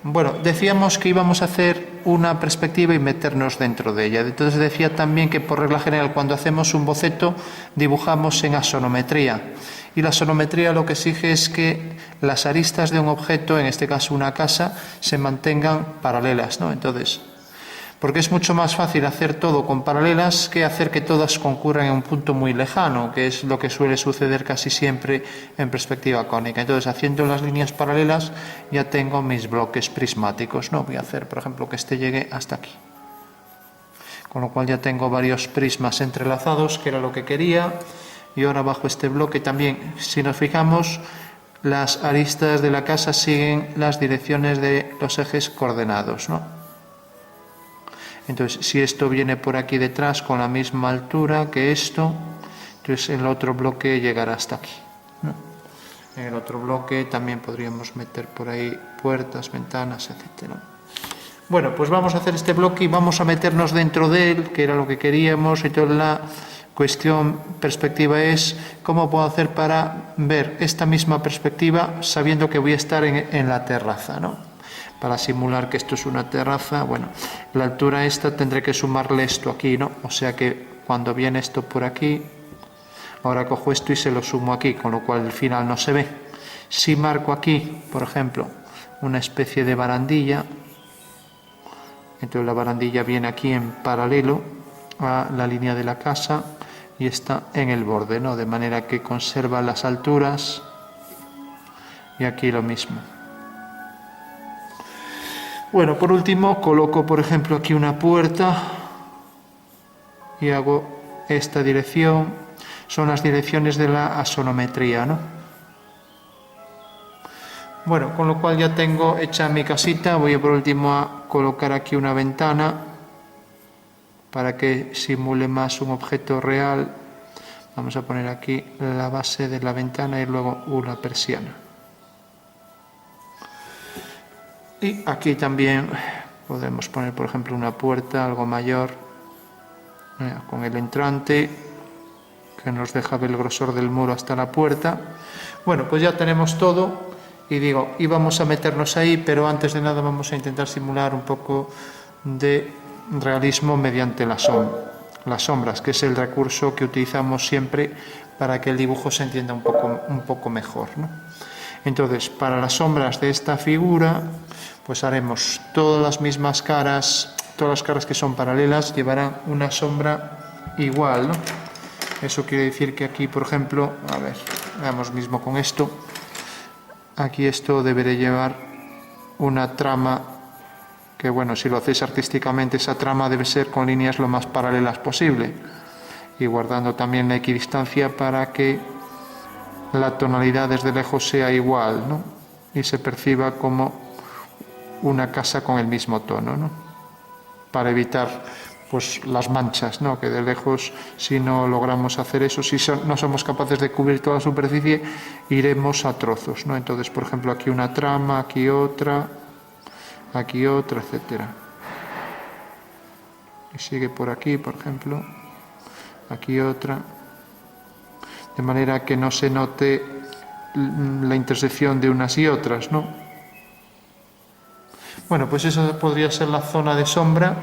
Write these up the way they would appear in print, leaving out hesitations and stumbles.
Bueno, decíamos que íbamos a hacer una perspectiva y meternos dentro de ella. Entonces decía también que por regla general cuando hacemos un boceto dibujamos en asonometría. Y la asonometría lo que exige es que las aristas de un objeto, en este caso una casa, se mantengan paralelas, ¿no? Entonces, porque es mucho más fácil hacer todo con paralelas que hacer que todas concurran en un punto muy lejano, que es lo que suele suceder casi siempre en perspectiva cónica. Entonces, haciendo las líneas paralelas ya tengo mis bloques prismáticos, ¿no? Voy a hacer, por ejemplo, que este llegue hasta aquí. Con lo cual ya tengo varios prismas entrelazados, que era lo que quería. Y ahora bajo este bloque también, si nos fijamos, las aristas de la casa siguen las direcciones de los ejes coordenados, ¿no? Entonces, si esto viene por aquí detrás con la misma altura que esto, entonces el otro bloque llegará hasta aquí, ¿no? En el otro bloque también podríamos meter por ahí puertas, ventanas, etc. Bueno, pues vamos a hacer este bloque y vamos a meternos dentro de él, que era lo que queríamos, y toda la cuestión, perspectiva es cómo puedo hacer para ver esta misma perspectiva sabiendo que voy a estar en la terraza, ¿no? Para simular que esto es una terraza, bueno, la altura esta tendré que sumarle esto aquí, ¿no? O sea que cuando viene esto por aquí, ahora cojo esto y se lo sumo aquí, con lo cual el final no se ve. Si marco aquí, por ejemplo, una especie de barandilla, entonces la barandilla viene aquí en paralelo a la línea de la casa y está en el borde, ¿no? De manera que conserva las alturas y aquí lo mismo. Bueno, por último coloco, por ejemplo, aquí una puerta y hago esta dirección. Son las direcciones de la asonometría, ¿no? Bueno, con lo cual ya tengo hecha mi casita. Voy por último a colocar aquí una ventana para que simule más un objeto real. Vamos a poner aquí la base de la ventana y luego una persiana. Y aquí también podemos poner, por ejemplo, una puerta algo mayor, con el entrante, que nos deja ver el grosor del muro hasta la puerta. Bueno, pues ya tenemos todo y digo, íbamos a meternos ahí, pero antes de nada vamos a intentar simular un poco de realismo mediante las sombras, que es el recurso que utilizamos siempre para que el dibujo se entienda un poco mejor, ¿no? Entonces, para las sombras de esta figura, pues haremos todas las mismas caras, todas las caras que son paralelas llevarán una sombra igual, ¿no? Eso quiere decir que aquí, por ejemplo, a ver, veamos mismo con esto, aquí esto debería llevar una trama, que bueno, si lo hacéis artísticamente, esa trama debe ser con líneas lo más paralelas posible, y guardando también la equidistancia para que la tonalidad desde lejos sea igual, ¿no? Y se perciba como una casa con el mismo tono, ¿no? Para evitar pues las manchas, ¿no? Que de lejos, si no logramos hacer eso, si no somos capaces de cubrir toda la superficie, iremos a trozos, ¿no? Entonces, por ejemplo, aquí una trama, aquí otra, etcétera. Y sigue por aquí, por ejemplo, aquí otra, de manera que no se note la intersección de unas y otras, ¿no? Bueno, pues esa podría ser la zona de sombra.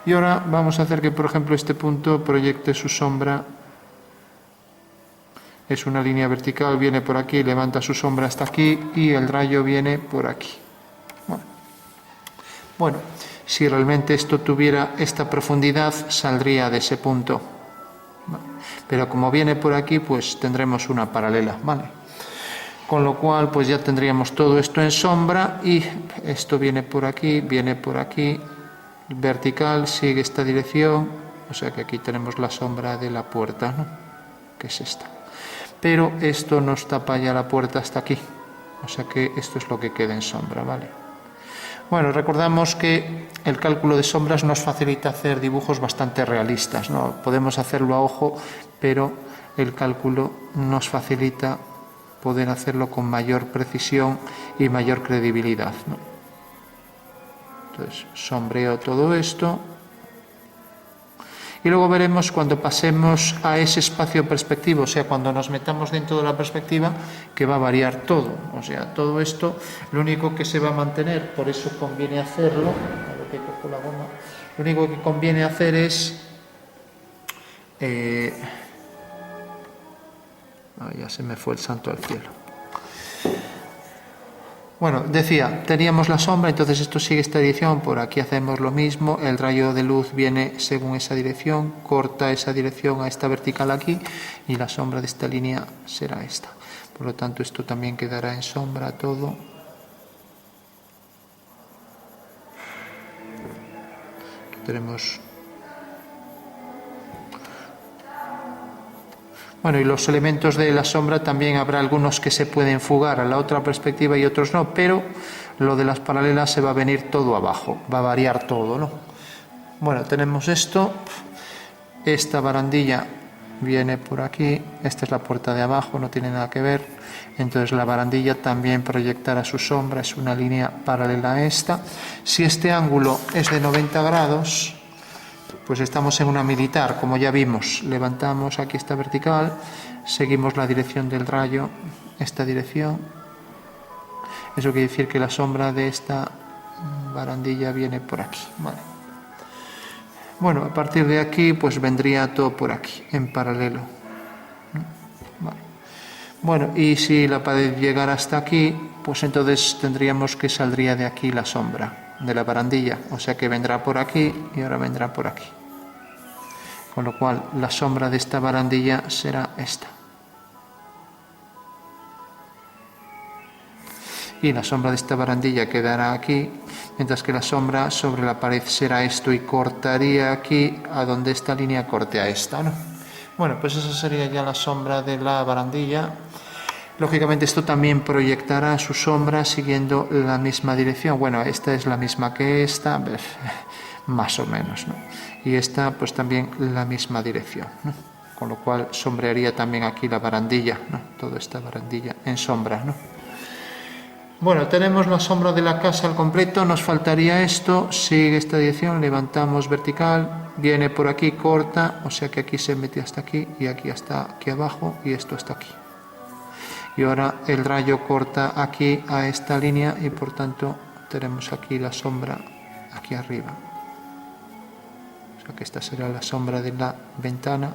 Y ahora vamos a hacer que, por ejemplo, este punto proyecte su sombra. Es una línea vertical, viene por aquí, levanta su sombra hasta aquí y el rayo viene por aquí. Bueno, si realmente esto tuviera esta profundidad, saldría de ese punto. Pero como viene por aquí, pues tendremos una paralela, ¿vale? Con lo cual, pues ya tendríamos todo esto en sombra y esto viene por aquí, vertical, sigue esta dirección, o sea que aquí tenemos la sombra de la puerta, ¿no? Que es esta. Pero esto nos tapa ya la puerta hasta aquí, o sea que esto es lo que queda en sombra, ¿vale? Bueno, recordamos que el cálculo de sombras nos facilita hacer dibujos bastante realistas, ¿no? Podemos hacerlo a ojo, pero el cálculo nos facilita poder hacerlo con mayor precisión y mayor credibilidad, ¿no? Entonces, sombreo todo esto Y luego veremos cuando pasemos a ese espacio perspectivo, o sea, cuando nos metamos dentro de la perspectiva, que va a variar todo. O sea, todo esto, lo único que se va a mantener, por eso conviene hacerlo, a lo que cojo la goma, lo único que conviene hacer es... ya se me fue el santo al cielo. Bueno, decía, teníamos la sombra, entonces esto sigue esta dirección, por aquí hacemos lo mismo, el rayo de luz viene según esa dirección, corta esa dirección a esta vertical aquí, y la sombra de esta línea será esta. Por lo tanto, esto también quedará en sombra todo. Aquí tenemos... Bueno, y los elementos de la sombra también habrá algunos que se pueden fugar a la otra perspectiva y otros no, pero lo de las paralelas se va a venir todo abajo, va a variar todo, ¿no? Bueno, tenemos esto, esta barandilla viene por aquí, esta es la puerta de abajo, no tiene nada que ver, entonces la barandilla también proyectará su sombra, es una línea paralela a esta. Si este ángulo es de 90 grados... pues estamos en una militar, como ya vimos. Levantamos aquí esta vertical, seguimos la dirección del rayo, esta dirección. Eso quiere decir que la sombra de esta barandilla viene por aquí. Vale. Bueno, a partir de aquí, pues vendría todo por aquí, en paralelo. Vale. Bueno, y si la pared llegara hasta aquí, pues entonces tendríamos que saldría de aquí la sombra de la barandilla. O sea que vendrá por aquí y ahora vendrá por aquí. Con lo cual la sombra de esta barandilla será esta. Y la sombra de esta barandilla quedará aquí, mientras que la sombra sobre la pared será esto y cortaría aquí a donde esta línea corte a esta, ¿no? Bueno, pues esa sería ya la sombra de la barandilla. Lógicamente esto también proyectará su sombra siguiendo la misma dirección. Bueno, esta es la misma que esta, más o menos, ¿no? Y esta pues también la misma dirección, ¿no? Con lo cual sombrearía también aquí la barandilla, ¿no? Toda esta barandilla en sombra, ¿no? Bueno, tenemos la sombra de la casa al completo, nos faltaría esto, sigue esta dirección, levantamos vertical, viene por aquí, corta, o sea que aquí se mete hasta aquí y aquí hasta aquí abajo y esto hasta aquí. Y ahora el rayo corta aquí a esta línea y por tanto tenemos aquí la sombra aquí arriba. O sea que esta será la sombra de la ventana.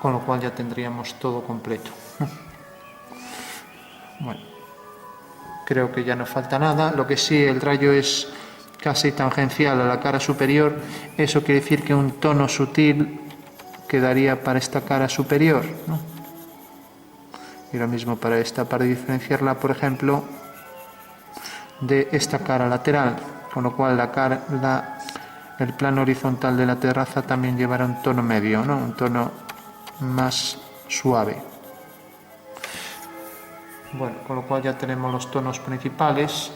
Con lo cual ya tendríamos todo completo. Bueno, creo que ya no falta nada. Lo que sí, el rayo es casi tangencial a la cara superior. Eso quiere decir que un tono sutil quedaría para esta cara superior, ¿no? Y lo mismo para esta, para diferenciarla, por ejemplo, de esta cara lateral, con lo cual el plano horizontal de la terraza también llevará un tono medio, ¿no? Un tono más suave. Bueno, con lo cual ya tenemos los tonos principales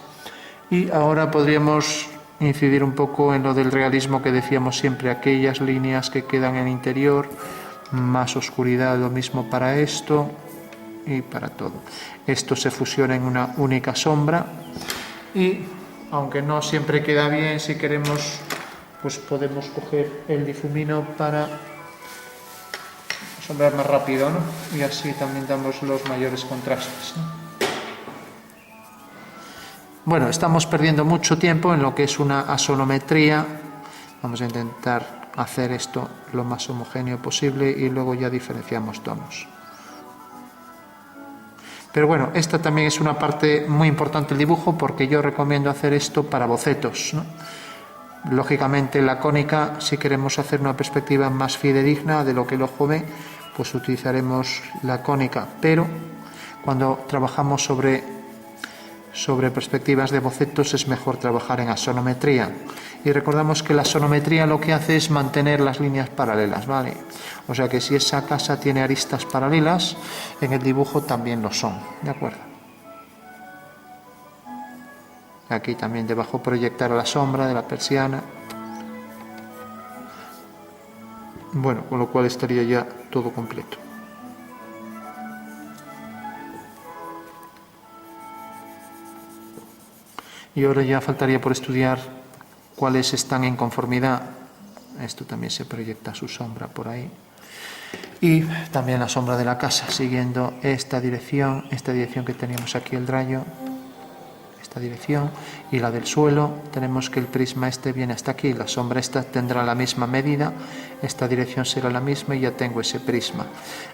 y ahora podríamos incidir un poco en lo del realismo que decíamos siempre, aquellas líneas que quedan en interior, más oscuridad, lo mismo para esto y para todo. Esto se fusiona en una única sombra y aunque no siempre queda bien, si queremos pues podemos coger el difumino para sombrear más rápido, ¿no? Y así también damos los mayores contrastes, ¿no? Bueno, estamos perdiendo mucho tiempo en lo que es una asonometría. Vamos a intentar hacer esto lo más homogéneo posible y luego ya diferenciamos tonos. Pero bueno, esta también es una parte muy importante del dibujo porque yo recomiendo hacer esto para bocetos, ¿no? Lógicamente la cónica, si queremos hacer una perspectiva más fidedigna de lo que el ojo ve, pues utilizaremos la cónica, pero cuando trabajamos sobre perspectivas de bocetos es mejor trabajar en asonometría. Y recordamos que la asonometría lo que hace es mantener las líneas paralelas, ¿vale? O sea que si esa casa tiene aristas paralelas, en el dibujo también lo son, ¿de acuerdo? Aquí también debajo proyectar la sombra de la persiana. Bueno, con lo cual estaría ya todo completo. Y ahora ya faltaría por estudiar cuáles están en conformidad. Esto también se proyecta su sombra por ahí. Y también la sombra de la casa, siguiendo esta dirección que teníamos aquí el rayo, esta dirección, y la del suelo. Tenemos que el prisma este viene hasta aquí, la sombra esta tendrá la misma medida, esta dirección será la misma y ya tengo ese prisma.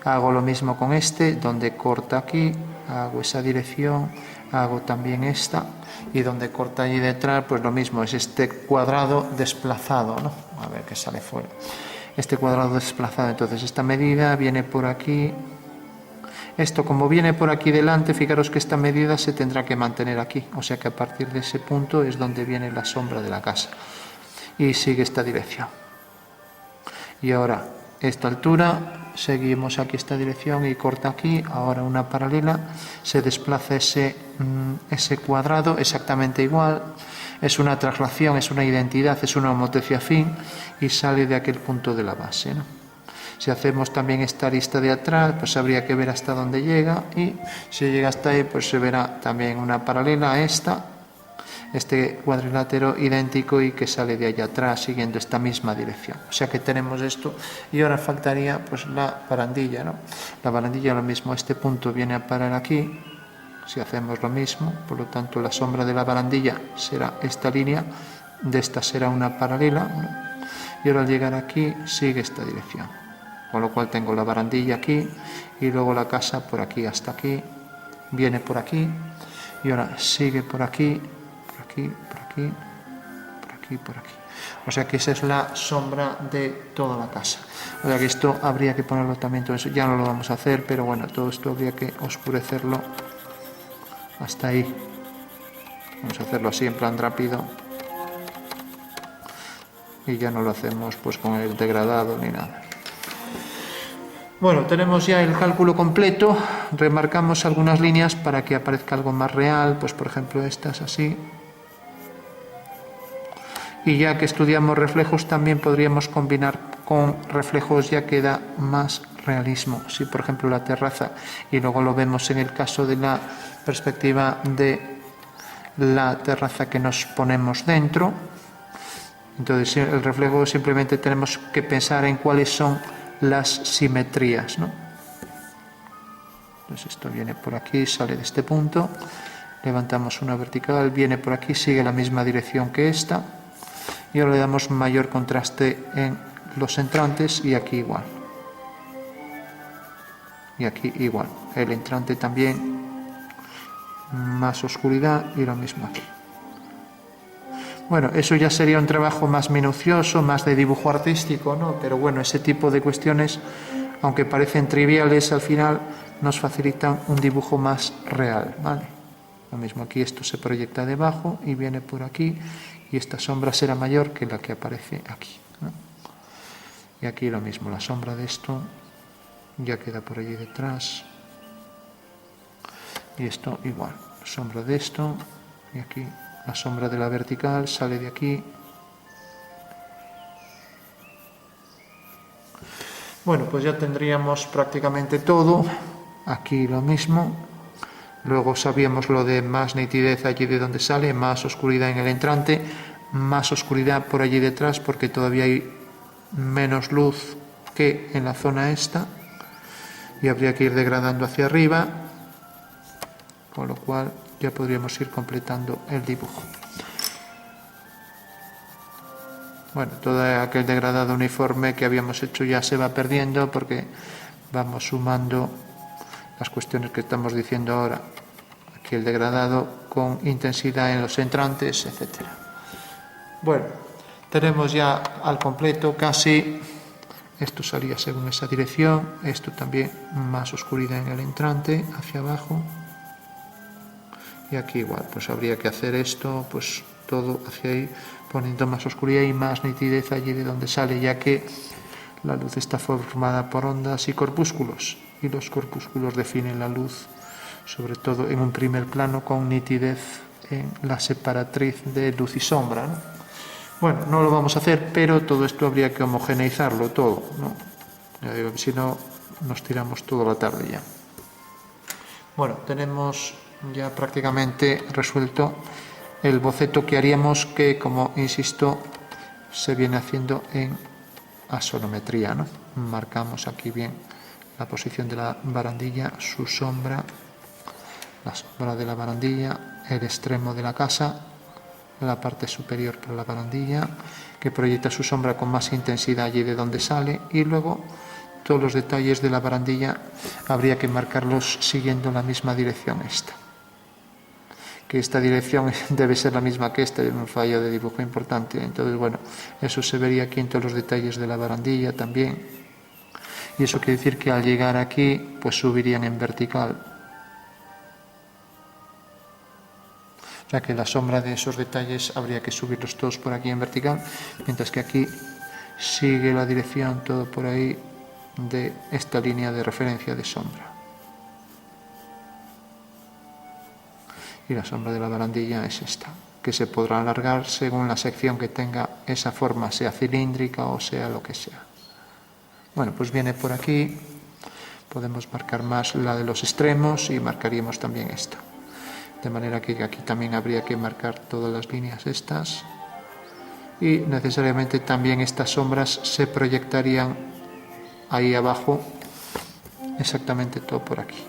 Hago lo mismo con este, donde corta aquí, hago esa dirección, hago también esta, y donde corta allí detrás, pues lo mismo, es este cuadrado desplazado, ¿no? A ver qué sale fuera. Este cuadrado desplazado, entonces esta medida viene por aquí. Esto, como viene por aquí delante, fijaros que esta medida se tendrá que mantener aquí, o sea que a partir de ese punto es donde viene la sombra de la casa. Y sigue esta dirección. Y ahora, esta altura, seguimos aquí esta dirección y corta aquí, ahora una paralela, se desplaza ese cuadrado exactamente igual, es una traslación, es una identidad, es una homotecia afín y sale de aquel punto de la base, ¿no? Si hacemos también esta arista de atrás, pues habría que ver hasta dónde llega, y si llega hasta ahí, pues se verá también una paralela a esta, este cuadrilátero idéntico y que sale de allá atrás siguiendo esta misma dirección. O sea que tenemos esto, y ahora faltaría pues la barandilla, ¿no? La barandilla lo mismo, este punto viene a parar aquí, si hacemos lo mismo, por lo tanto la sombra de la barandilla será esta línea, de esta será una paralela, ¿no? Y ahora al llegar aquí sigue esta dirección, con lo cual tengo la barandilla aquí y luego la casa por aquí hasta aquí, viene por aquí y ahora sigue por aquí, por aquí, por aquí, por aquí, por aquí. O sea que esa es la sombra de toda la casa. O sea que esto habría que ponerlo también, todo eso ya no lo vamos a hacer, pero bueno, todo esto habría que oscurecerlo hasta ahí. Vamos a hacerlo así en plan rápido y ya no lo hacemos pues con el degradado ni nada. Bueno, tenemos ya el cálculo completo, remarcamos algunas líneas para que aparezca algo más real, pues por ejemplo estas así. Y ya que estudiamos reflejos también podríamos combinar con reflejos, ya que da más realismo. Si por ejemplo la terraza, y luego lo vemos en el caso de la perspectiva de la terraza que nos ponemos dentro, entonces el reflejo simplemente tenemos que pensar en cuáles son las simetrías, ¿no? Entonces esto viene por aquí, sale de este punto, levantamos una vertical, viene por aquí, sigue la misma dirección que esta, y ahora le damos mayor contraste en los entrantes, y aquí igual, y aquí igual, el entrante también más oscuridad y lo mismo aquí. Bueno, eso ya sería un trabajo más minucioso, más de dibujo artístico, ¿no? Pero bueno, ese tipo de cuestiones, aunque parecen triviales, al final nos facilitan un dibujo más real, ¿vale? Lo mismo aquí, esto se proyecta debajo y viene por aquí, y esta sombra será mayor que la que aparece aquí, ¿no? Y aquí lo mismo, la sombra de esto ya queda por allí detrás, y esto igual, sombra de esto, y aquí la sombra de la vertical sale de aquí. Bueno, pues ya tendríamos prácticamente todo. Aquí lo mismo. Luego sabíamos lo de más nitidez allí de donde sale, más oscuridad en el entrante, más oscuridad por allí detrás porque todavía hay menos luz que en la zona esta, y habría que ir degradando hacia arriba, con lo cual ya podríamos ir completando el dibujo. Bueno, todo aquel degradado uniforme que habíamos hecho ya se va perdiendo porque vamos sumando las cuestiones que estamos diciendo ahora. Aquí el degradado con intensidad en los entrantes, etc. Bueno, tenemos ya al completo casi. Esto salía según esa dirección, esto también más oscuridad en el entrante, hacia abajo. Y aquí igual, pues habría que hacer esto, pues todo hacia ahí, poniendo más oscuridad y más nitidez allí de donde sale, ya que la luz está formada por ondas y corpúsculos, y los corpúsculos definen la luz, sobre todo en un primer plano, con nitidez en la separatriz de luz y sombra, ¿no? Bueno, no lo vamos a hacer, pero todo esto habría que homogeneizarlo todo, ¿no? Ya digo, si no, nos tiramos toda la tarde ya. Bueno, tenemos ya prácticamente resuelto el boceto que haríamos, que como insisto se viene haciendo en asonometría, ¿no? Marcamos aquí bien la posición de la barandilla, su sombra, la sombra de la barandilla, el extremo de la casa, la parte superior para la barandilla, que proyecta su sombra con más intensidad allí de donde sale, y luego todos los detalles de la barandilla habría que marcarlos siguiendo la misma dirección esta. Que esta dirección debe ser la misma que esta, es un fallo de dibujo importante. Entonces, bueno, eso se vería aquí en todos los detalles de la barandilla también. Y eso quiere decir que al llegar aquí, pues subirían en vertical. O sea que la sombra de esos detalles habría que subirlos todos por aquí en vertical, mientras que aquí sigue la dirección todo por ahí de esta línea de referencia de sombra. Y la sombra de la barandilla es esta, que se podrá alargar según la sección que tenga esa forma, sea cilíndrica o sea lo que sea. Bueno, pues viene por aquí, podemos marcar más la de los extremos y marcaríamos también esta. De manera que aquí también habría que marcar todas las líneas estas. Y necesariamente también estas sombras se proyectarían ahí abajo, exactamente todo por aquí,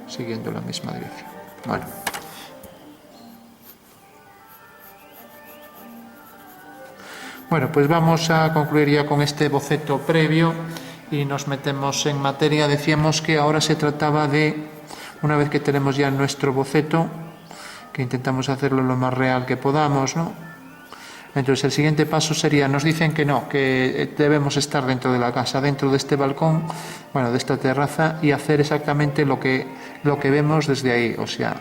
siguiendo la misma dirección. Bueno. Bueno, pues vamos a concluir ya con este boceto previo y nos metemos en materia. Decíamos que ahora se trataba de, una vez que tenemos ya nuestro boceto, que intentamos hacerlo lo más real que podamos, ¿no? Entonces el siguiente paso sería, nos dicen que no, que debemos estar dentro de la casa, dentro de este balcón, bueno, de esta terraza, y hacer exactamente lo que vemos desde ahí. O sea,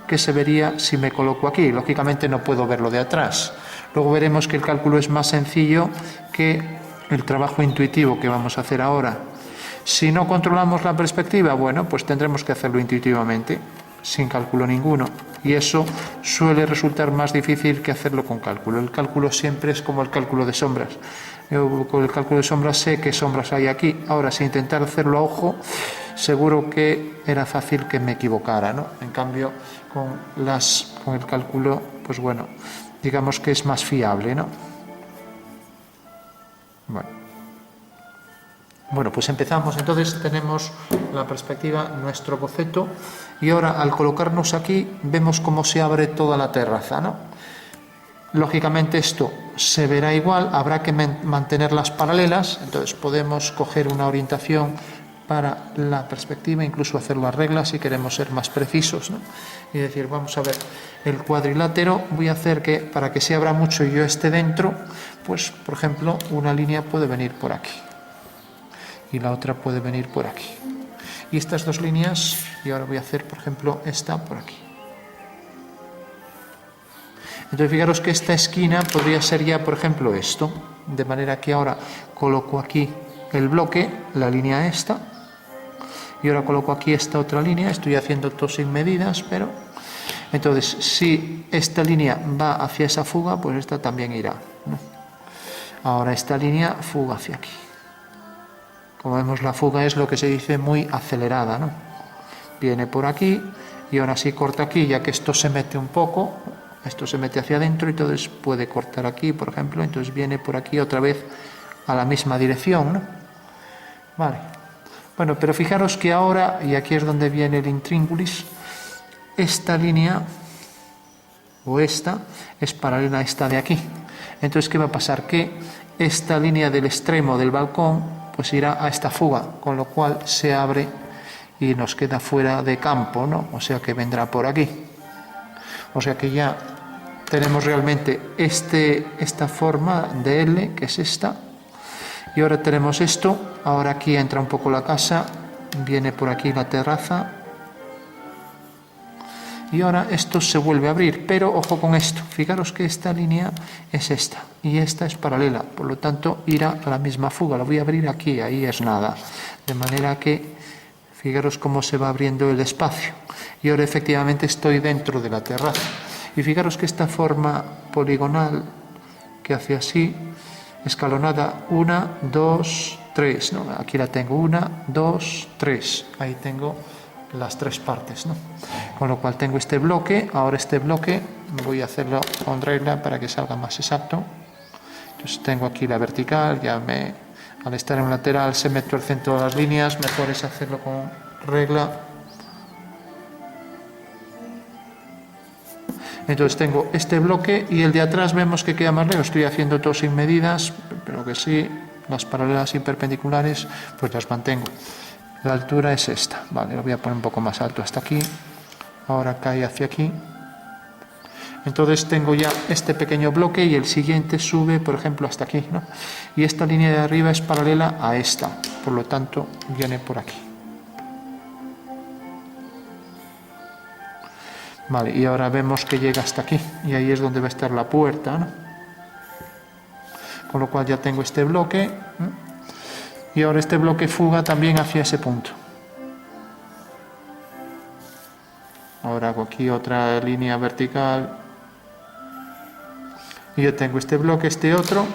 ¿qué se vería si me coloco aquí? Lógicamente no puedo verlo de atrás. Luego veremos que el cálculo es más sencillo que el trabajo intuitivo que vamos a hacer ahora. Si no controlamos la perspectiva, bueno, pues tendremos que hacerlo intuitivamente, sin cálculo ninguno. Y eso suele resultar más difícil que hacerlo con cálculo. El cálculo siempre es como el cálculo de sombras. Yo con el cálculo de sombras sé qué sombras hay aquí. Ahora, si intentar hacerlo a ojo, seguro que era fácil que me equivocara, ¿no? En cambio, con el cálculo, pues bueno, digamos que es más fiable, ¿no? Bueno, pues empezamos. Entonces tenemos la perspectiva, nuestro boceto, y ahora al colocarnos aquí vemos cómo se abre toda la terraza, ¿no? Lógicamente esto se verá igual, habrá que mantenerlas paralelas, entonces podemos coger una orientación para la perspectiva, incluso hacer las reglas si queremos ser más precisos, ¿no? Y decir, vamos a ver, el cuadrilátero voy a hacer que, para que se abra mucho y yo esté dentro, pues por ejemplo una línea puede venir por aquí y la otra puede venir por aquí. Y estas dos líneas, y ahora voy a hacer, por ejemplo, esta por aquí. Entonces, fijaros que esta esquina podría ser ya, por ejemplo, esto. De manera que ahora coloco aquí el bloque, la línea esta, y ahora coloco aquí esta otra línea. Estoy haciendo todo sin medidas, pero... Entonces, si esta línea va hacia esa fuga, pues esta también irá, ¿no? Ahora esta línea fuga hacia aquí. Como vemos, la fuga es lo que se dice muy acelerada, ¿no? Viene por aquí y ahora sí corta aquí, ya que esto se mete un poco, esto se mete hacia adentro y entonces puede cortar aquí, por ejemplo, entonces viene por aquí otra vez a la misma dirección, ¿no? Vale. Bueno, pero fijaros que ahora, y aquí es donde viene el intríngulis, esta línea, o esta, es paralela a esta de aquí. Entonces, ¿qué va a pasar? Que esta línea del extremo del balcón pues irá a esta fuga, con lo cual se abre y nos queda fuera de campo, ¿no? O sea que vendrá por aquí. O sea que ya tenemos realmente esta forma de L, que es esta, y ahora tenemos esto. Ahora aquí entra un poco la casa, viene por aquí la terraza, y ahora esto se vuelve a abrir, pero ojo con esto, fijaros que esta línea es esta y esta es paralela, por lo tanto irá a la misma fuga. La voy a abrir aquí, ahí es nada, de manera que fijaros cómo se va abriendo el espacio y ahora efectivamente estoy dentro de la terraza. Y fijaros que esta forma poligonal que hace así, escalonada, 1, 2, 3, ¿no? Aquí la tengo, 1, 2, 3, ahí tengo las tres partes, ¿no? Con lo cual tengo este bloque. Ahora este bloque voy a hacerlo con regla para que salga más exacto. Entonces tengo aquí la vertical, al estar en un lateral se me tuercen todas las líneas, mejor es hacerlo con regla. Entonces tengo este bloque y el de atrás vemos que queda más lejos. Estoy haciendo todo sin medidas, pero que sí, las paralelas y perpendiculares pues las mantengo. La altura es esta, vale, lo voy a poner un poco más alto hasta aquí. Ahora cae hacia aquí. Entonces tengo ya este pequeño bloque y el siguiente sube, por ejemplo, hasta aquí, ¿no? Y esta línea de arriba es paralela a esta, por lo tanto viene por aquí. Vale, y ahora vemos que llega hasta aquí, y ahí es donde va a estar la puerta, ¿no? Con lo cual ya tengo este bloque, ¿no? Y ahora este bloque fuga también hacia ese punto. Ahora hago aquí otra línea vertical. Y yo tengo este bloque, este otro,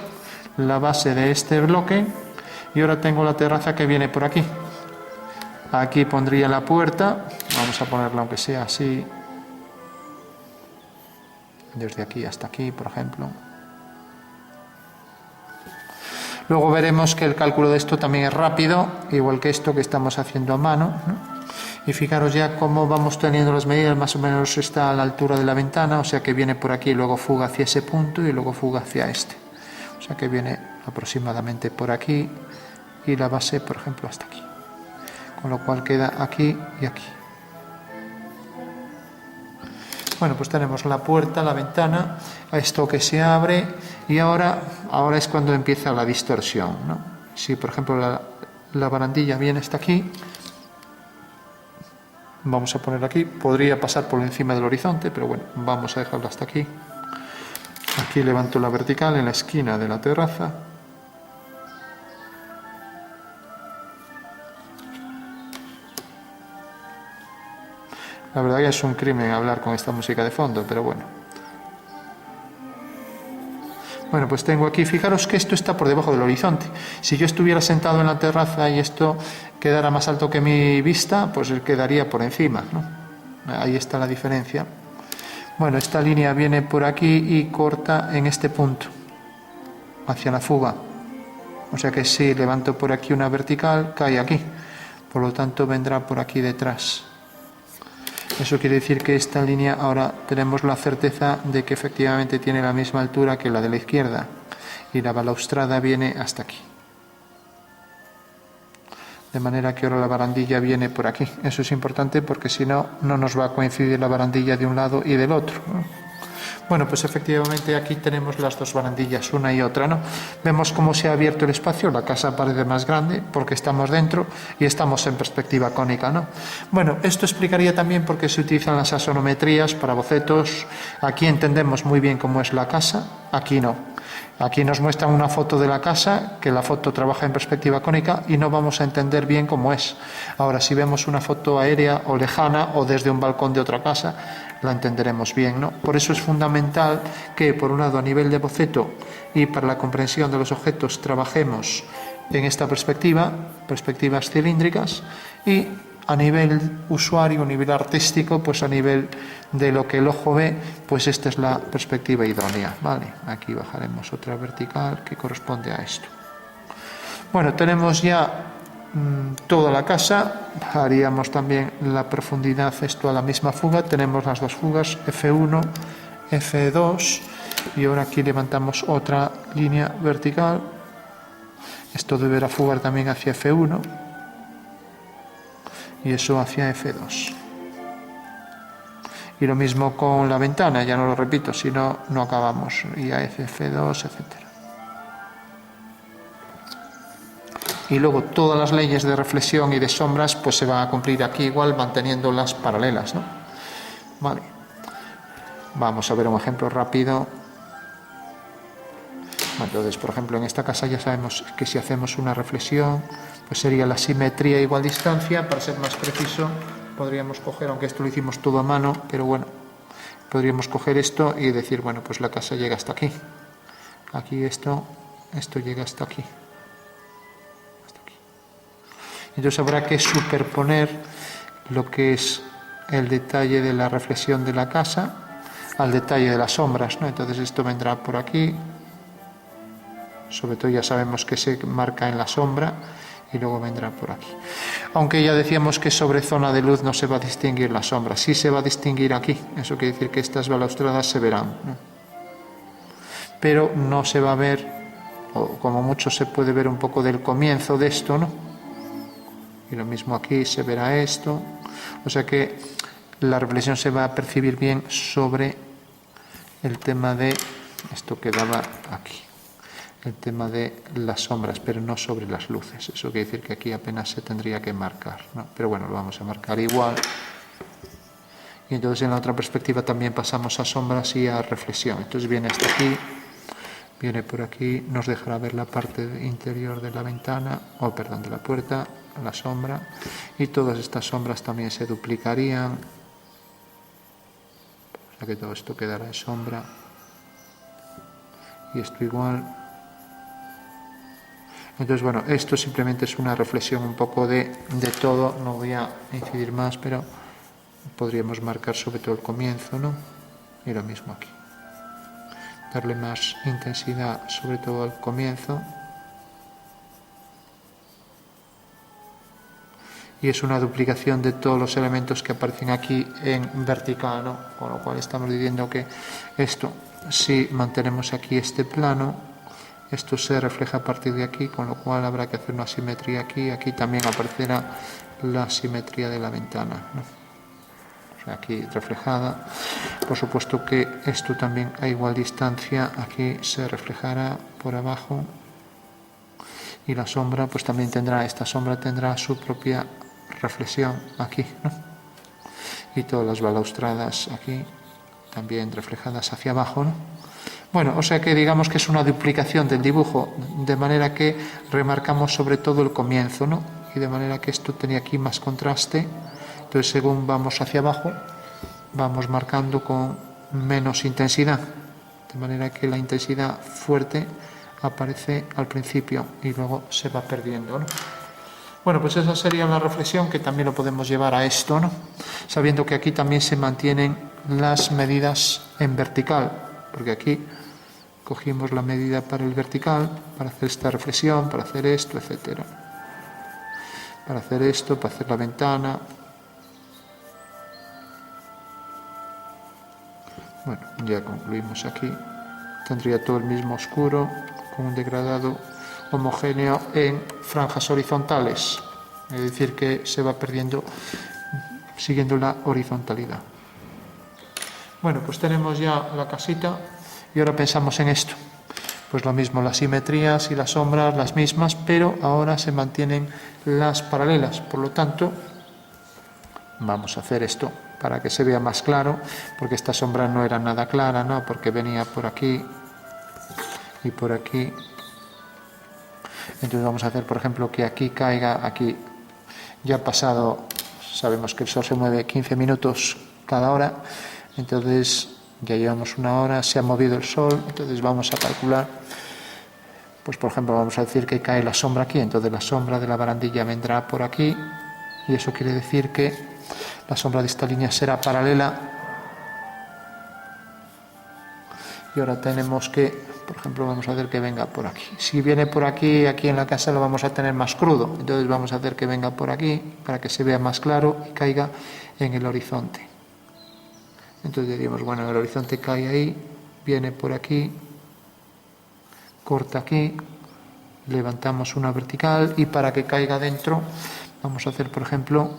la base de este bloque, y ahora tengo la terraza que viene por aquí. Aquí pondría la puerta, vamos a ponerla aunque sea así, desde aquí hasta aquí, por ejemplo. Luego veremos que el cálculo de esto también es rápido, igual que esto que estamos haciendo a mano, ¿no? Y fijaros ya cómo vamos teniendo las medidas, más o menos está a la altura de la ventana, o sea que viene por aquí y luego fuga hacia ese punto y luego fuga hacia este. O sea que viene aproximadamente por aquí y la base, por ejemplo, hasta aquí. Con lo cual queda aquí y aquí. Bueno, pues tenemos la puerta, la ventana, esto que se abre y ahora es cuando empieza la distorsión, ¿no? Si, por ejemplo, la barandilla viene hasta aquí, vamos a poner aquí, podría pasar por encima del horizonte, pero bueno, vamos a dejarlo hasta aquí. Aquí levanto la vertical en la esquina de la terraza. La verdad que es un crimen hablar con esta música de fondo, pero bueno. Bueno, pues tengo aquí, fijaros que esto está por debajo del horizonte. Si yo estuviera sentado en la terraza y esto quedara más alto que mi vista, pues quedaría por encima, ¿no? Ahí está la diferencia. Bueno, esta línea viene por aquí y corta en este punto, hacia la fuga. O sea que si levanto por aquí una vertical, cae aquí. Por lo tanto, vendrá por aquí detrás. Eso quiere decir que esta línea ahora tenemos la certeza de que efectivamente tiene la misma altura que la de la izquierda y la balaustrada viene hasta aquí. De manera que ahora la barandilla viene por aquí. Eso es importante porque si no, no nos va a coincidir la barandilla de un lado y del otro, ¿no? Bueno, pues efectivamente aquí tenemos las dos barandillas, una y otra, ¿no? Vemos cómo se ha abierto el espacio, la casa parece más grande porque estamos dentro y estamos en perspectiva cónica, ¿no? Bueno, esto explicaría también por qué se utilizan las axonometrías para bocetos. Aquí entendemos muy bien cómo es la casa, aquí no. Aquí nos muestran una foto de la casa, que la foto trabaja en perspectiva cónica y no vamos a entender bien cómo es. Ahora, si vemos una foto aérea o lejana o desde un balcón de otra casa, la entenderemos bien, ¿no? Por eso es fundamental que, por un lado, a nivel de boceto y para la comprensión de los objetos, trabajemos en esta perspectiva, perspectivas cilíndricas, y a nivel usuario, a nivel artístico, pues a nivel de lo que el ojo ve, pues esta es la perspectiva idónea, ¿vale? Aquí bajaremos otra vertical que corresponde a esto. Bueno, tenemos ya toda la casa, haríamos también la profundidad, esto a la misma fuga, tenemos las dos fugas, F1, F2, y ahora aquí levantamos otra línea vertical, esto deberá fugar también hacia F1, y eso hacia F2. Y lo mismo con la ventana, ya no lo repito, si no, no acabamos, y a F2, etc. Y luego todas las leyes de reflexión y de sombras pues se van a cumplir aquí igual, manteniendo las paralelas, ¿no? Vale. Vamos a ver un ejemplo rápido. Entonces, por ejemplo, en esta casa ya sabemos que si hacemos una reflexión, pues sería la simetría igual distancia. Para ser más preciso, podríamos coger, aunque esto lo hicimos todo a mano, pero bueno, podríamos coger esto y decir, bueno, pues la casa llega hasta aquí. Aquí esto llega hasta aquí. Entonces habrá que superponer lo que es el detalle de la reflexión de la casa al detalle de las sombras, ¿no? Entonces esto vendrá por aquí, sobre todo ya sabemos que se marca en la sombra, y luego vendrá por aquí. Aunque ya decíamos que sobre zona de luz no se va a distinguir la sombra, sí se va a distinguir aquí, eso quiere decir que estas balaustradas se verán, ¿no? Pero no se va a ver, o como mucho se puede ver un poco del comienzo de esto, ¿no? Y lo mismo aquí se verá esto, o sea que la reflexión se va a percibir bien sobre el tema de, esto quedaba aquí, el tema de las sombras, pero no sobre las luces. Eso quiere decir que aquí apenas se tendría que marcar, ¿no? Pero bueno, lo vamos a marcar igual. Y entonces en la otra perspectiva también pasamos a sombras y a reflexión. Entonces viene hasta aquí, viene por aquí, nos dejará ver la parte interior de la ventana, o perdón, de la puerta, la sombra, y todas estas sombras también se duplicarían, o sea que todo esto quedará en sombra, y esto igual. Entonces, bueno, esto simplemente es una reflexión un poco de todo, no voy a incidir más, pero podríamos marcar sobre todo el comienzo, ¿no? Y lo mismo aquí. Darle más intensidad sobre todo al comienzo. Y es una duplicación de todos los elementos que aparecen aquí en vertical, ¿no? Con lo cual estamos diciendo que esto, si mantenemos aquí este plano, esto se refleja a partir de aquí, con lo cual habrá que hacer una simetría aquí. Aquí también aparecerá la simetría de la ventana, ¿no? O sea, aquí reflejada. Por supuesto que esto también a igual distancia, aquí se reflejará por abajo. Y la sombra, pues también tendrá, esta sombra tendrá su propia reflexión aquí, ¿no? Y todas las balaustradas aquí también reflejadas hacia abajo, ¿no? Bueno, o sea que digamos que es una duplicación del dibujo, de manera que remarcamos sobre todo el comienzo, ¿no? Y de manera que esto tenía aquí más contraste, entonces según vamos hacia abajo, vamos marcando con menos intensidad, de manera que la intensidad fuerte aparece al principio y luego se va perdiendo, ¿no? Bueno, pues esa sería la reflexión, que también lo podemos llevar a esto, ¿no? Sabiendo que aquí también se mantienen las medidas en vertical, porque aquí cogimos la medida para el vertical, para hacer esta reflexión, para hacer esto, etc. Para hacer esto, para hacer la ventana. Bueno, ya concluimos aquí. Tendría todo el mismo oscuro, con un degradado homogéneo en franjas horizontales. Es decir, que se va perdiendo siguiendo la horizontalidad. Bueno, pues tenemos ya la casita. Y ahora pensamos en esto. Pues lo mismo, las simetrías y las sombras las mismas, pero ahora se mantienen las paralelas. Por lo tanto, vamos a hacer esto para que se vea más claro, porque esta sombra no era nada clara, ¿no? Porque venía por aquí y por aquí. Entonces vamos a hacer, por ejemplo, que aquí caiga, aquí ya ha pasado, sabemos que el sol se mueve 15 minutos cada hora, entonces ya llevamos una hora, se ha movido el sol, entonces vamos a calcular, pues por ejemplo vamos a decir que cae la sombra aquí, entonces la sombra de la barandilla vendrá por aquí, y eso quiere decir que la sombra de esta línea será paralela. Y ahora tenemos que, por ejemplo, vamos a hacer que venga por aquí. Si viene por aquí, aquí en la casa lo vamos a tener más crudo, entonces vamos a hacer que venga por aquí, para que se vea más claro y caiga en el horizonte. Entonces diríamos, bueno, el horizonte cae ahí, viene por aquí, corta aquí, levantamos una vertical, y para que caiga dentro vamos a hacer, por ejemplo,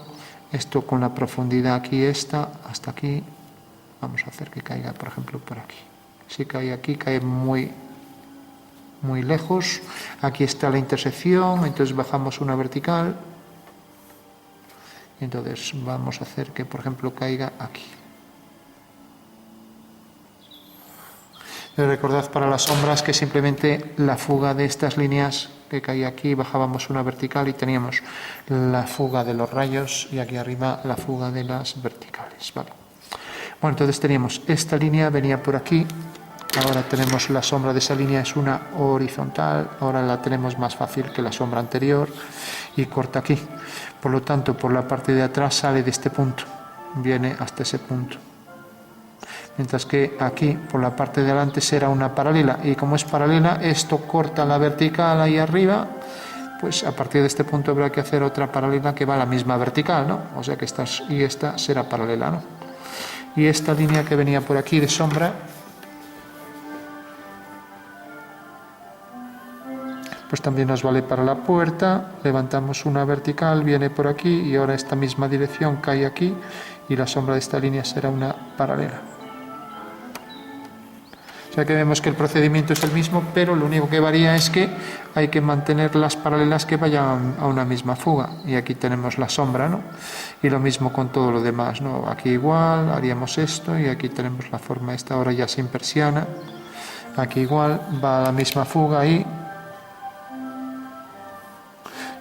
esto con la profundidad aquí esta, hasta aquí, vamos a hacer que caiga, por ejemplo, por aquí. Si cae aquí, cae muy lejos. Aquí está la intersección, entonces bajamos una vertical, y entonces vamos a hacer que, por ejemplo, caiga aquí. Recordad para las sombras que simplemente la fuga de estas líneas que caía aquí, bajábamos una vertical y teníamos la fuga de los rayos, y aquí arriba la fuga de las verticales, ¿vale? Bueno, entonces teníamos esta línea, venía por aquí, ahora tenemos la sombra de esa línea, es una horizontal, ahora la tenemos más fácil que la sombra anterior y corta aquí. Por lo tanto, por la parte de atrás sale de este punto, viene hasta ese punto. Mientras que aquí, por la parte de adelante, será una paralela. Y como es paralela, esto corta la vertical ahí arriba, pues a partir de este punto habrá que hacer otra paralela que va a la misma vertical, ¿no? O sea que esta y esta será paralela, ¿no? Y esta línea que venía por aquí de sombra, pues también nos vale para la puerta. Levantamos una vertical, viene por aquí y ahora esta misma dirección cae aquí y la sombra de esta línea será una paralela. O sea que vemos que el procedimiento es el mismo, pero lo único que varía es que hay que mantener las paralelas que vayan a una misma fuga. Y aquí tenemos la sombra, ¿no? Y lo mismo con todo lo demás, ¿no? Aquí igual, haríamos esto y aquí tenemos la forma esta ahora ya sin persiana. Aquí igual, va a la misma fuga ahí.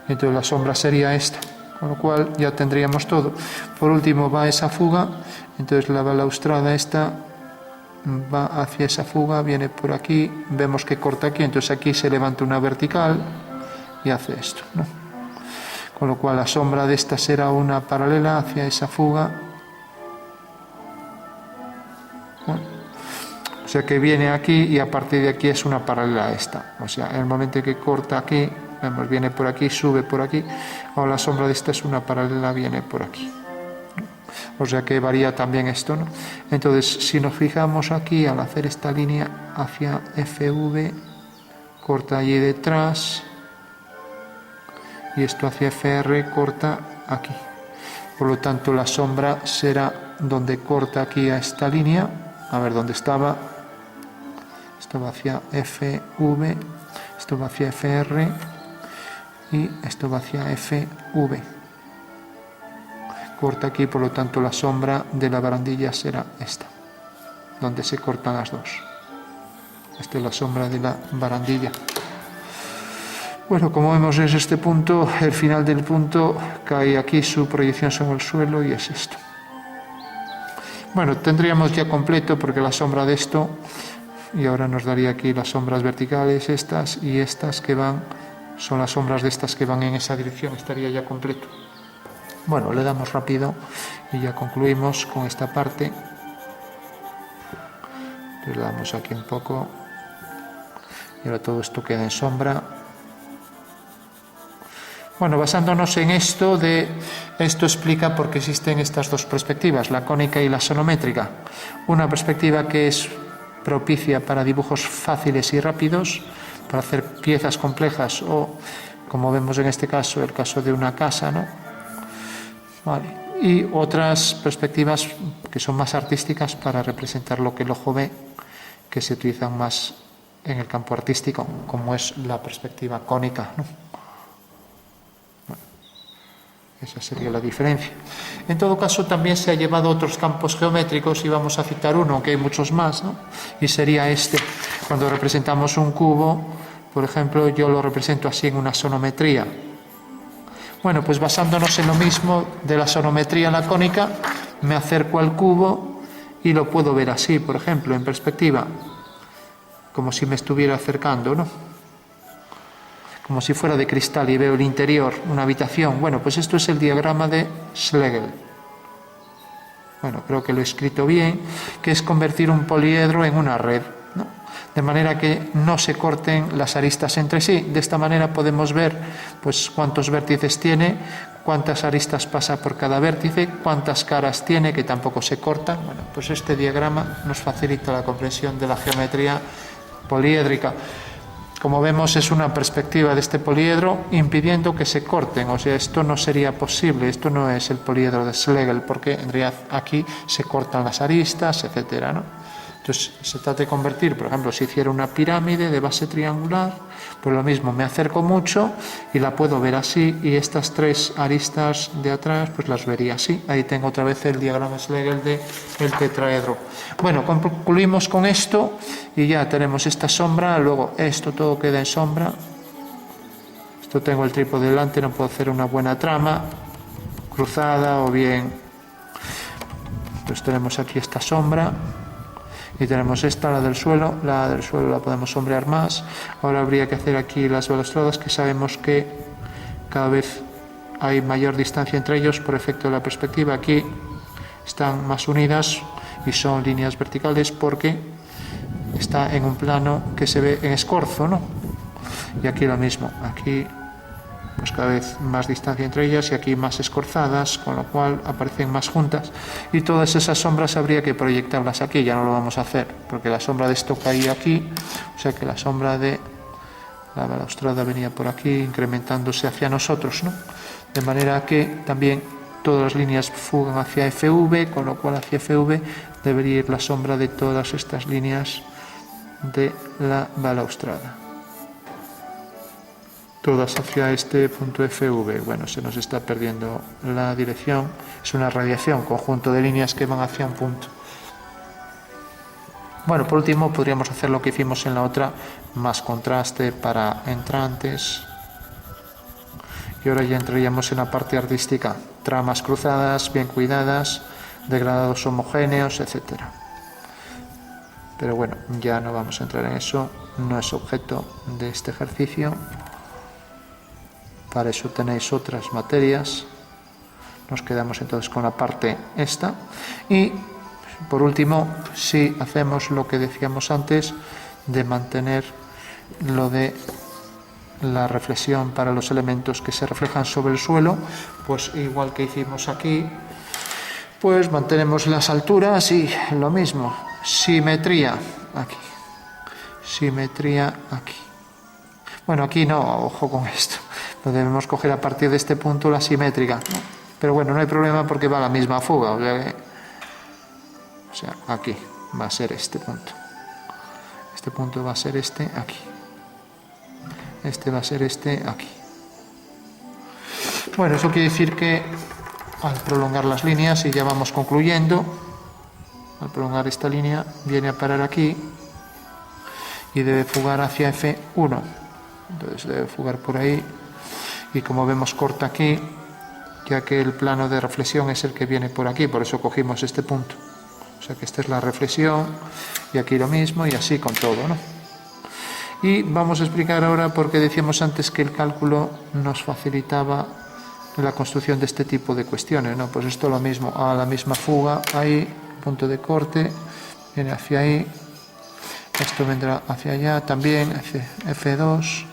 Entonces la sombra sería esta, con lo cual ya tendríamos todo. Por último va esa fuga, entonces la balaustrada esta va hacia esa fuga, viene por aquí, vemos que corta aquí, entonces aquí se levanta una vertical y hace esto, ¿no? Con lo cual la sombra de esta será una paralela hacia esa fuga. Bueno, o sea que viene aquí y a partir de aquí es una paralela a esta. O sea, en el momento que corta aquí, vemos, viene por aquí, sube por aquí, ahora la sombra de esta es una paralela, viene por aquí. O sea que varía también esto, ¿no? Entonces, si nos fijamos aquí, al hacer esta línea hacia FV, corta allí detrás, y esto hacia FR, corta aquí. Por lo tanto, la sombra será donde corta aquí a esta línea, a ver dónde estaba, esto va hacia FV, esto va hacia FR, y esto va hacia FV. Corta aquí, por lo tanto la sombra de la barandilla será esta, donde se cortan las dos. Esta es la sombra de la barandilla. Bueno, como vemos desde este punto, el final del punto cae aquí su proyección sobre el suelo y es esto. Bueno, tendríamos ya completo porque la sombra de esto, y ahora nos daría aquí las sombras verticales, estas y estas que van, son las sombras de estas que van en esa dirección, estaría ya completo. Bueno, le damos rápido y ya concluimos con esta parte. Le damos aquí un poco y ahora todo esto queda en sombra. Bueno, basándonos en esto explica por qué existen estas dos perspectivas, la cónica y la sonométrica. Una perspectiva que es propicia para dibujos fáciles y rápidos, para hacer piezas complejas o, como vemos en este caso, el caso de una casa, ¿no? Vale. Y otras perspectivas que son más artísticas para representar lo que el ojo ve, que se utilizan más en el campo artístico, como es la perspectiva cónica, ¿no? Bueno, esa sería la diferencia. En todo caso, también se ha llevado otros campos geométricos y vamos a citar uno, aunque hay muchos más, ¿no? Y sería este. Cuando representamos un cubo, por ejemplo, yo lo represento así en una sonometría. Bueno, pues basándonos en lo mismo de la sonometría en la cónica, me acerco al cubo y lo puedo ver así, por ejemplo, en perspectiva, como si me estuviera acercando, ¿no? Como si fuera de cristal y veo el interior, una habitación. Bueno, pues esto es el diagrama de Schlegel. Bueno, creo que lo he escrito bien, que es convertir un poliedro en una red, ¿no? De manera que no se corten las aristas entre sí. De esta manera podemos ver pues cuántos vértices tiene, cuántas aristas pasa por cada vértice, cuántas caras tiene que tampoco se cortan. Bueno, pues este diagrama nos facilita la comprensión de la geometría poliédrica. Como vemos, es una perspectiva de este poliedro impidiendo que se corten. O sea, esto no sería posible, esto no es el poliedro de Schlegel, porque en realidad aquí se cortan las aristas, etcétera, ¿no? Entonces se trata de convertir, por ejemplo, si hiciera una pirámide de base triangular, pues lo mismo, me acerco mucho y la puedo ver así, y estas tres aristas de atrás pues las vería así. Ahí tengo otra vez el diagrama Schlegel del tetraedro. Bueno, concluimos con esto y ya tenemos esta sombra, luego esto todo queda en sombra. Esto tengo el trípode delante, no puedo hacer una buena trama cruzada o bien, pues tenemos aquí esta sombra. Y tenemos esta, la del suelo la podemos sombrear más. Ahora habría que hacer aquí las balustradas, que sabemos que cada vez hay mayor distancia entre ellos por efecto de la perspectiva. Aquí están más unidas y son líneas verticales porque está en un plano que se ve en escorzo, ¿no? Y aquí lo mismo, aquí pues cada vez más distancia entre ellas y aquí más escorzadas, con lo cual aparecen más juntas, y todas esas sombras habría que proyectarlas aquí. Ya no lo vamos a hacer porque la sombra de esto caía aquí, o sea que la sombra de la balaustrada venía por aquí incrementándose hacia nosotros, ¿no? De manera que también todas las líneas fugan hacia FV, con lo cual hacia FV debería ir la sombra de todas estas líneas de la balaustrada, todas hacia este punto FV. Bueno, se nos está perdiendo la dirección, es una radiación, conjunto de líneas que van hacia un punto. Bueno, por último podríamos hacer lo que hicimos en la otra, más contraste para entrantes. Y ahora ya entraríamos en la parte artística, tramas cruzadas, bien cuidadas, degradados homogéneos, etc. Pero bueno, ya no vamos a entrar en eso, no es objeto de este ejercicio. Para eso tenéis otras materias. Nos quedamos entonces con la parte esta. Y por último, si hacemos lo que decíamos antes, de mantener lo de la reflexión para los elementos que se reflejan sobre el suelo, pues igual que hicimos aquí, pues mantenemos las alturas y lo mismo, simetría aquí, simetría aquí. Bueno, aquí no, ojo con esto, lo debemos coger a partir de este punto la simétrica, ¿no? Pero bueno, no hay problema porque va a la misma fuga, o sea, aquí va a ser este punto va a ser este aquí, este va a ser este aquí. Bueno, eso quiere decir que al prolongar las líneas, y ya vamos concluyendo, al prolongar esta línea viene a parar aquí y debe fugar hacia F1, entonces debe fugar por ahí, y como vemos corta aquí, ya que el plano de reflexión es el que viene por aquí, por eso cogimos este punto. O sea que esta es la reflexión, y aquí lo mismo, y así con todo, ¿no? Y vamos a explicar ahora por qué decíamos antes que el cálculo nos facilitaba la construcción de este tipo de cuestiones, ¿no? Pues esto lo mismo, a la misma fuga, ahí, punto de corte, viene hacia ahí, esto vendrá hacia allá también, hacia F2,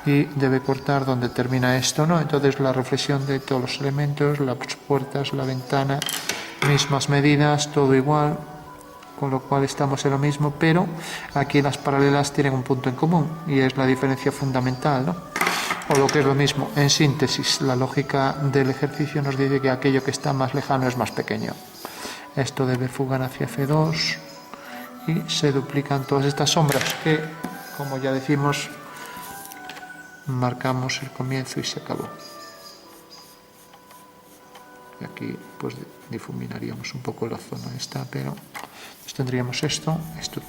y debe cortar donde termina esto, ¿no? Entonces la reflexión de todos los elementos, las puertas, la ventana, mismas medidas, todo igual, con lo cual estamos en lo mismo, pero aquí las paralelas tienen un punto en común y es la diferencia fundamental, ¿no? O lo que es lo mismo, en síntesis, la lógica del ejercicio nos dice que aquello que está más lejano es más pequeño. Esto debe fugar hacia F2 y se duplican todas estas sombras que, como ya decimos, marcamos el comienzo y se acabó. Y aquí pues difuminaríamos un poco la zona esta, pero pues tendríamos esto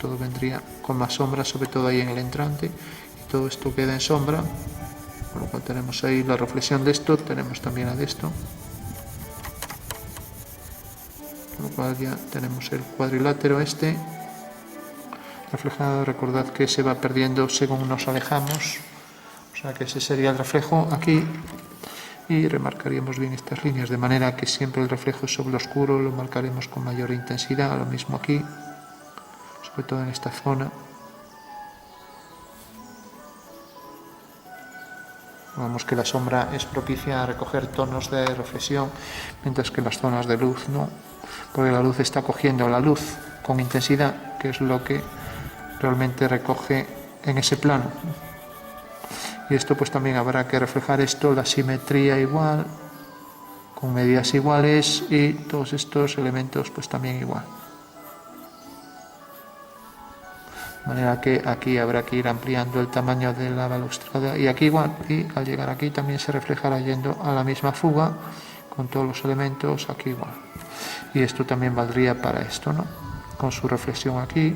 todo vendría con más sombra, sobre todo ahí en el entrante, y todo esto queda en sombra, con lo cual tenemos ahí la reflexión de esto, tenemos también la de esto, con lo cual ya tenemos el cuadrilátero este reflejado. Recordad que se va perdiendo según nos alejamos, o sea que ese sería el reflejo aquí. Y remarcaríamos bien estas líneas, de manera que siempre el reflejo sobre lo oscuro lo marcaremos con mayor intensidad, lo mismo aquí, sobre todo en esta zona. Vemos que la sombra es propicia a recoger tonos de reflexión, mientras que las zonas de luz no, porque la luz está cogiendo la luz con intensidad, que es lo que realmente recoge en ese plano. Y esto pues también habrá que reflejar esto, la simetría igual, con medidas iguales, y todos estos elementos pues también igual. De manera que aquí habrá que ir ampliando el tamaño de la balaustrada, y aquí igual, y al llegar aquí también se reflejará yendo a la misma fuga, con todos los elementos aquí igual. Y esto también valdría para esto, ¿no? Con su reflexión aquí,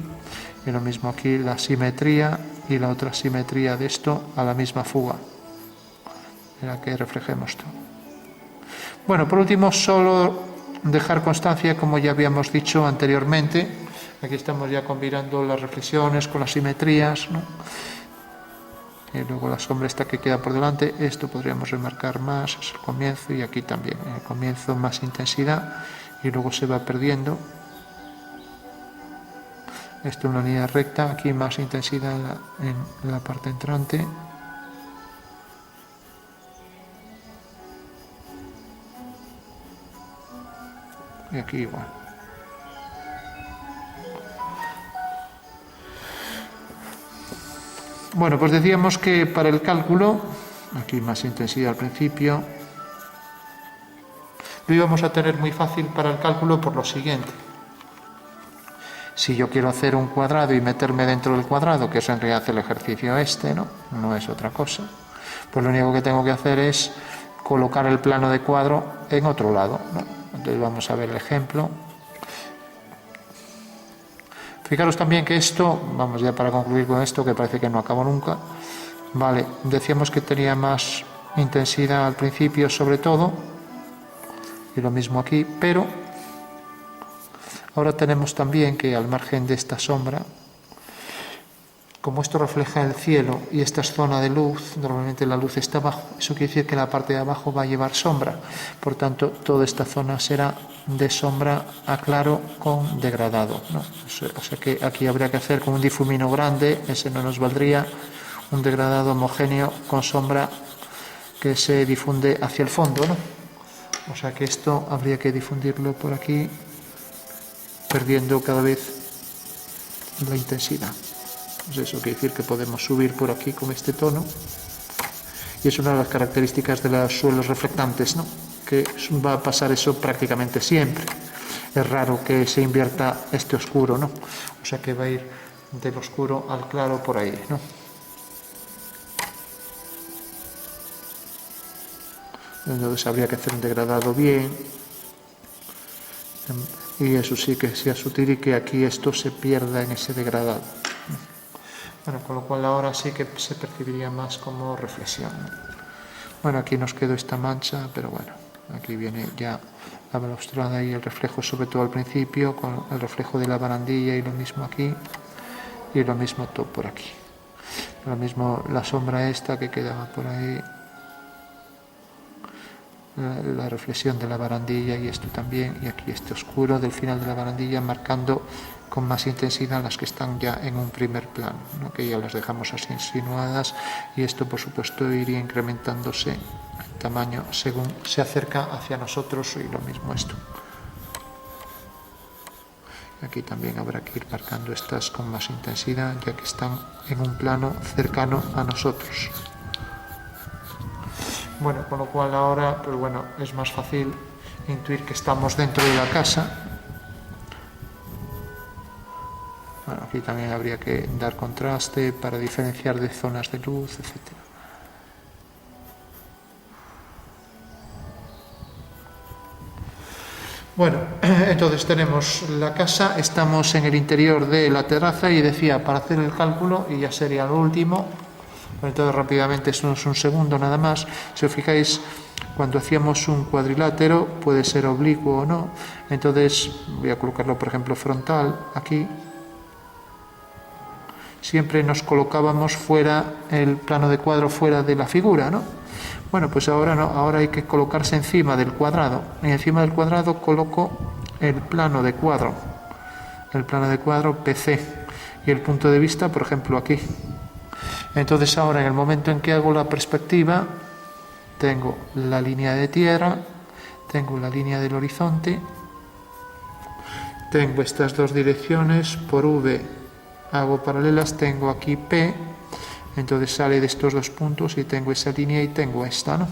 y lo mismo aquí, la simetría y la otra simetría de esto a la misma fuga, en la que reflejemos todo. Bueno, por último, solo dejar constancia, como ya habíamos dicho anteriormente, Aquí estamos ya combinando las reflexiones con las simetrías, ¿no? Y luego la sombra esta que queda por delante, esto podríamos remarcar más, es el comienzo, y aquí también, en el comienzo más intensidad y luego se va perdiendo. Esto en una línea recta, aquí más intensidad en la parte entrante. Y aquí igual. Bueno, pues decíamos que para el cálculo, aquí más intensidad al principio, lo íbamos a tener muy fácil para el cálculo por lo siguiente. Si yo quiero hacer un cuadrado y meterme dentro del cuadrado, que es en realidad el ejercicio este, ¿no? No es otra cosa. Pues lo único que tengo que hacer es colocar el plano de cuadro en otro lado, ¿no? Entonces vamos a ver el ejemplo. Fijaros también que esto, vamos ya para concluir con esto, que parece que no acabo nunca, vale, decíamos que tenía más intensidad al principio sobre todo, y lo mismo aquí, pero ahora tenemos también que al margen de esta sombra, como esto refleja el cielo y esta es zona de luz, normalmente la luz está abajo, eso quiere decir que la parte de abajo va a llevar sombra, por tanto toda esta zona será de sombra a claro con degradado, ¿no? O sea que aquí habría que hacer con un difumino grande, ese no nos valdría, un degradado homogéneo con sombra que se difunde hacia el fondo, ¿no? O sea que esto habría que difundirlo por aquí, perdiendo cada vez la intensidad. Pues eso quiere decir que podemos subir por aquí con este tono, y es una de las características de los suelos reflectantes, ¿no? Que va a pasar eso prácticamente siempre. Es raro que se invierta este oscuro, ¿no? O sea que va a ir del oscuro al claro por ahí, ¿no? Entonces habría que hacer un degradado bien, y eso sí que sea sutil y que aquí esto se pierda en ese degradado. Bueno, con lo cual ahora sí que se percibiría más como reflexión. Bueno, aquí nos quedó esta mancha, pero bueno, aquí viene ya la balaustrada y el reflejo, sobre todo al principio, con el reflejo de la barandilla, y lo mismo aquí, y lo mismo todo por aquí. Lo mismo la sombra esta que quedaba por ahí, la reflexión de la barandilla, y esto también, y aquí este oscuro del final de la barandilla marcando con más intensidad las que están ya en un primer plano, ¿no? Que ya las dejamos así insinuadas, y esto por supuesto iría incrementándose en tamaño según se acerca hacia nosotros, y lo mismo esto. Aquí también habrá que ir marcando estas con más intensidad ya que están en un plano cercano a nosotros. Bueno, con lo cual ahora, pues bueno, es más fácil intuir que estamos dentro de la casa. Bueno, aquí también habría que dar contraste para diferenciar de zonas de luz, etc. Bueno, entonces tenemos la casa, estamos en el interior de la terraza, y decía, para hacer el cálculo, y ya sería lo último, entonces rápidamente, esto no es un segundo nada más, si os fijáis, cuando hacíamos un cuadrilátero, puede ser oblicuo o no, entonces voy a colocarlo por ejemplo frontal, aquí, siempre nos colocábamos fuera, el plano de cuadro fuera de la figura, ¿no? Bueno, pues ahora no, ahora hay que colocarse encima del cuadrado, y encima del cuadrado coloco el plano de cuadro PC, y el punto de vista, por ejemplo, aquí. Entonces ahora, en el momento en que hago la perspectiva, tengo la línea de tierra, tengo la línea del horizonte, tengo estas dos direcciones, por V hago paralelas, tengo aquí P, entonces sale de estos dos puntos, y tengo esa línea y tengo esta, ¿no?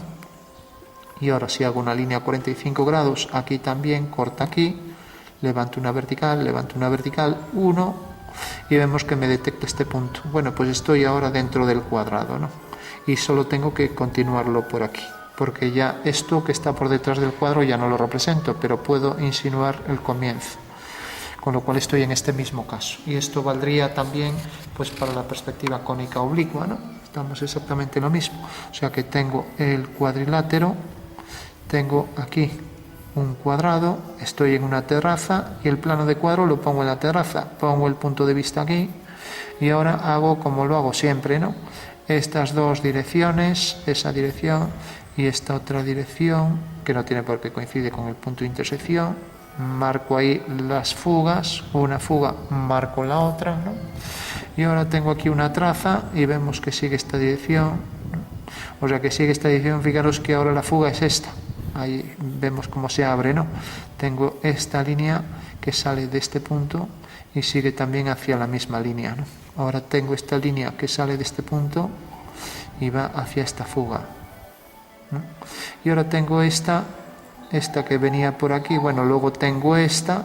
Y ahora si hago una línea a 45 grados, aquí también, corta aquí, levanto una vertical, 1, y vemos que me detecta este punto. Bueno, pues estoy ahora dentro del cuadrado, ¿no? Y solo tengo que continuarlo por aquí, porque ya esto que está por detrás del cuadro ya no lo represento, pero puedo insinuar el comienzo, con lo cual estoy en este mismo caso. Y esto valdría también pues para la perspectiva cónica oblicua, ¿no? Estamos exactamente lo mismo. O sea que tengo el cuadrilátero, tengo aquí un cuadrado, estoy en una terraza y el plano de cuadro lo pongo en la terraza, pongo el punto de vista aquí y ahora hago como lo hago siempre, ¿no? Estas dos direcciones, esa dirección y esta otra dirección, que no tiene por qué coincidir con el punto de intersección, marco ahí las fugas, una fuga marco la otra, ¿no? Y ahora tengo aquí una traza y vemos que sigue esta dirección, ¿no? O sea que sigue esta dirección, fijaros que ahora la fuga es esta, ahí vemos cómo se abre, ¿no? Tengo esta línea que sale de este punto y sigue también hacia la misma línea, ¿no? Ahora tengo esta línea que sale de este punto y va hacia esta fuga, ¿no? Y ahora tengo esta que venía por aquí, bueno, luego tengo esta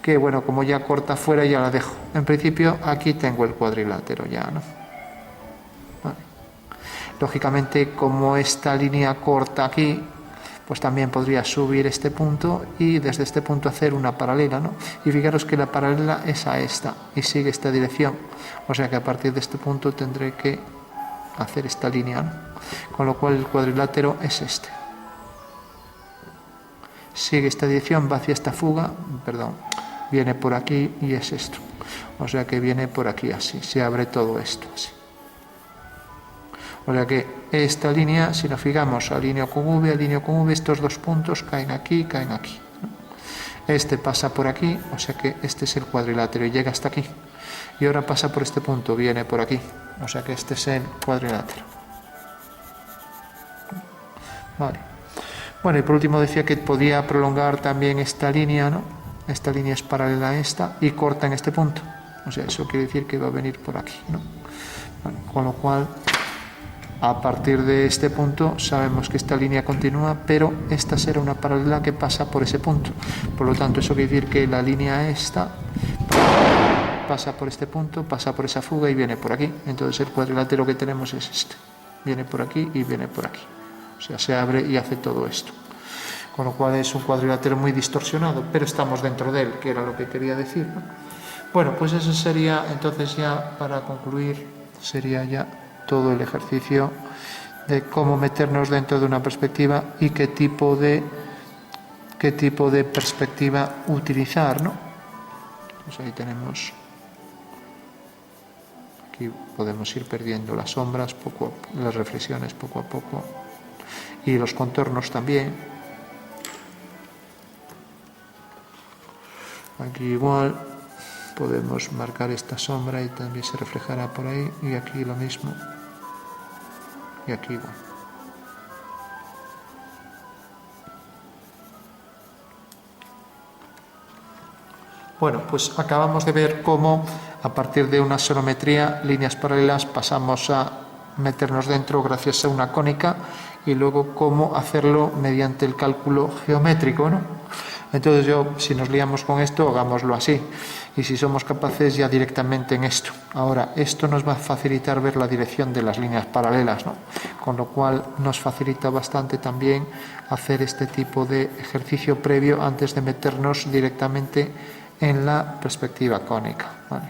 que, bueno, como ya corta fuera ya la dejo. En principio aquí tengo el cuadrilátero ya, ¿no? Vale. Lógicamente, como esta línea corta aquí, pues también podría subir este punto y desde este punto hacer una paralela, ¿no? Y fijaros que la paralela es a esta y sigue esta dirección, o sea que a partir de este punto tendré que hacer esta línea, ¿no? Con lo cual el cuadrilátero es este. Sigue esta dirección, va hacia esta fuga, perdón, viene por aquí y es esto. O sea que viene por aquí así, se abre todo esto así. O sea que esta línea, si nos fijamos, alineo con V, estos dos puntos caen aquí, ¿no? Este pasa por aquí, o sea que este es el cuadrilátero y llega hasta aquí. Y ahora pasa por este punto, viene por aquí, o sea que este es el cuadrilátero. Vale. Bueno, y por último decía que podía prolongar también esta línea, ¿no? Esta línea es paralela a esta y corta en este punto. O sea, eso quiere decir que va a venir por aquí, ¿no? Bueno, con lo cual, a partir de este punto sabemos que esta línea continúa, pero esta será una paralela que pasa por ese punto. Por lo tanto, eso quiere decir que la línea esta pasa por este punto, pasa por esa fuga y viene por aquí. Entonces el cuadrilátero que tenemos es este. Viene por aquí y viene por aquí. O sea, se abre y hace todo esto. Con lo cual es un cuadrilátero muy distorsionado, pero estamos dentro de él, que era lo que quería decir, ¿no? Bueno, pues eso sería, entonces ya para concluir, sería ya todo el ejercicio de cómo meternos dentro de una perspectiva y qué tipo de perspectiva utilizar, ¿no? Pues ahí tenemos, aquí podemos ir perdiendo las sombras, las reflexiones poco a poco y los contornos también. Aquí igual podemos marcar esta sombra y también se reflejará por ahí, y aquí lo mismo, y aquí igual. Bueno, pues acabamos de ver cómo a partir de una sonometría, líneas paralelas, pasamos a meternos dentro gracias a una cónica, y luego cómo hacerlo mediante el cálculo geométrico, ¿no? Entonces si nos liamos con esto, hagámoslo así. Y si somos capaces ya directamente en esto. Ahora, esto nos va a facilitar ver la dirección de las líneas paralelas, ¿no? Con lo cual nos facilita bastante también hacer este tipo de ejercicio previo antes de meternos directamente en la perspectiva cónica, ¿vale?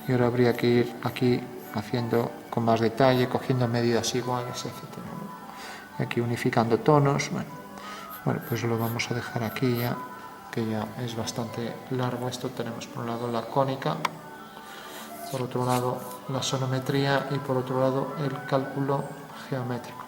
Y ahora habría que ir aquí haciendo con más detalle, cogiendo medidas iguales, etc., ¿no? Y aquí unificando tonos, bueno, pues lo vamos a dejar aquí ya, que ya es bastante largo esto. Tenemos por un lado la cónica, por otro lado la sonometría y por otro lado el cálculo geométrico.